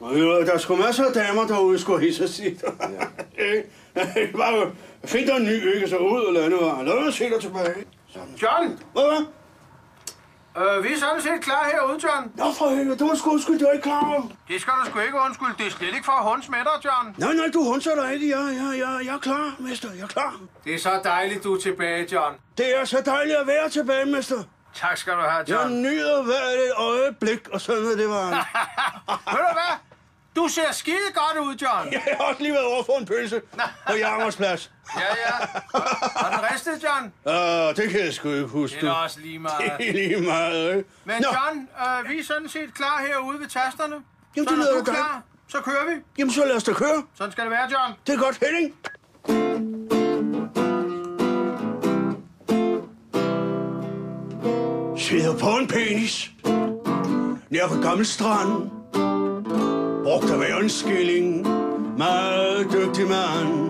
Der er sgu masser af damer derude, skulle jeg så sige. Bare find dig en ny, ikke? Så ud og landevaren. Lad mig se dig tilbage. Sådan. John! Hvad? Vi er sådan set klar herude, John. Nå for helvede, du er sgu undskyld, jeg er ikke klar over. Det skal du sgu ikke undskylde. Det er slet ikke for at hunds med dig, John. Nej, du hundser dig ikke. Jeg er klar, mester. Jeg er klar. Det er så dejligt, du er tilbage, John. Det er så dejligt at være tilbage, mester. Tak skal du have, John. Jeg nyder hvert øjeblik, og sådan det var. Ved du hvad? Du ser skide godt ud, John. Jeg har også lige været over for en pølse på Jarmers plads. Ja. Har den ristet, John? Det kan jeg sgu ikke huske. Det er også lige meget. Det er lige meget, ikke? Men John, vi er sådan set klar herude ved tasterne. Jamen, så det når lyder du er da klar, så kører vi. Jamen, så lad os da køre. Sådan skal det være, John. Det er godt, Henning. Sidder på en penis nær ved Gammel Strand. Brugt af hver en skilling. Meget dygtig mand.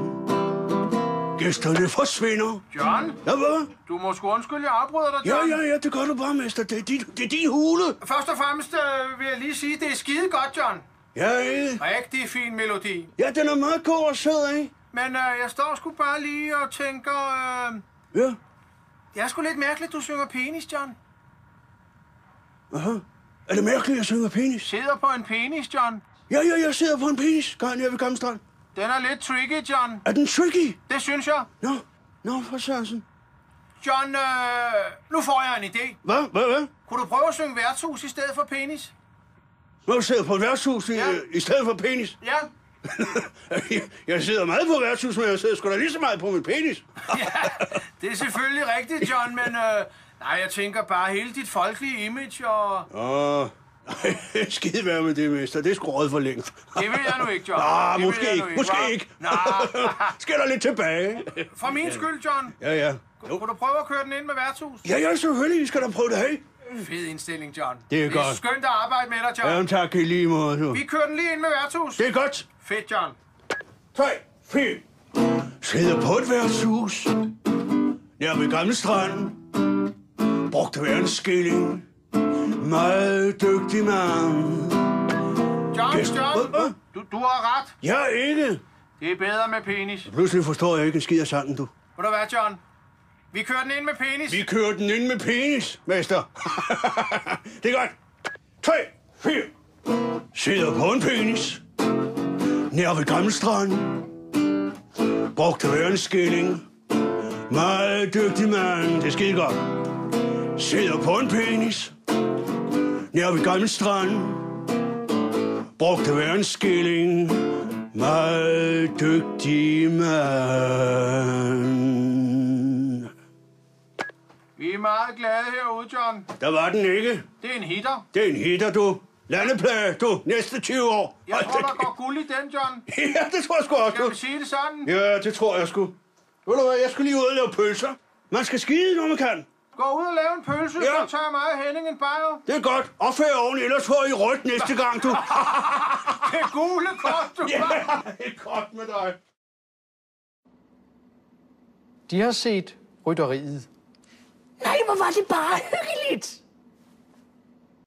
Gæsterne forsvinder. John? Ja, hvad? Du må sgu undskylde, jeg afbryder dig, John. Ja, det gør du bare, mester. Det er din hule. Først og fremmest vil jeg lige sige, det er skide godt, John. Ja, ikke? Rigtig fin melodi. Ja, den er meget god og sød, ikke? Men jeg står sgu bare lige og tænker... Ja. Det er sgu lidt mærkeligt, du synger penis, John. Aha. Er det mærkeligt, at jeg synger penis? Sidder på en penis, John. Ja, jeg sidder på en penis. Gør jeg ved Gammel Strand. Den er lidt tricky, John. Er den tricky? Det synes jeg. Nå, for Sørensen. John, nu får jeg en idé. Hvad? Kunne du prøve at synge værtshus i stedet for penis? Nå, sidder på et værtshus i stedet for penis? Ja. Jeg sidder meget på værtshus, men jeg sidder sgu da lige så meget på min penis. Ja, det er selvfølgelig rigtigt, John, men nej, jeg tænker bare hele dit folkelige image og... Skide være med det, mester. Det er sgu råd for længst. Det vil jeg nu ikke, John. Måske ikke. Skal der lidt tilbage? For min skyld, John. Ja. Kunne du prøve at køre den ind med værtshus? Ja, selvfølgelig. Vi skal da prøve det af. Fed indstilling, John. Det er godt. Det er skønt at arbejde med dig, John. Jamen tak, i lige måde. Du. Vi kører den lige ind med værtshus. Det er godt. Fedt, John. 3, 4. Sidder på et værtshus. Nær ved Gammel Strand. Brugte hver en skilling. Meget dygtig mand. John, du har ret. Ja, ikke. Det er bedre med penis. Pludselig forstår jeg ikke en skid af sangen, du. Ved du hvad, John? Vi kører den ind med penis. Vi kører den ind med penis, mester. Det er godt. 3, 4. Sidder på en penis. Nær ved Gammel Strand. Brugte hver en skilling. Meget dygtig mand. Det er skide godt. Sidder på en penis. Nær ved Gammel Strand. Brugte hver en skilling. Meget dygtig mand. Vi er meget glade herude, John. Der var den ikke. Det er en hitter. Det er en hitter, du. Landeplage, du. Næste 20 år. Jeg tror, der går guld i den, John. Ja, det tror jeg sgu også, Skal du. vi sige det sådan? Ja, det tror jeg sgu. Ved du hvad, jeg skal lige ud og lave pølser. Man skal skide, når man kan. Gå ud og lave en pølse, Ja. så tager mig og Henning en bajer. Det er godt. Opfør oven, ellers får I rødt næste gang, du. Det gule kort, du. Ja, det er godt med dig. De har set rytteriet. Nej, hvor var det bare hyggeligt.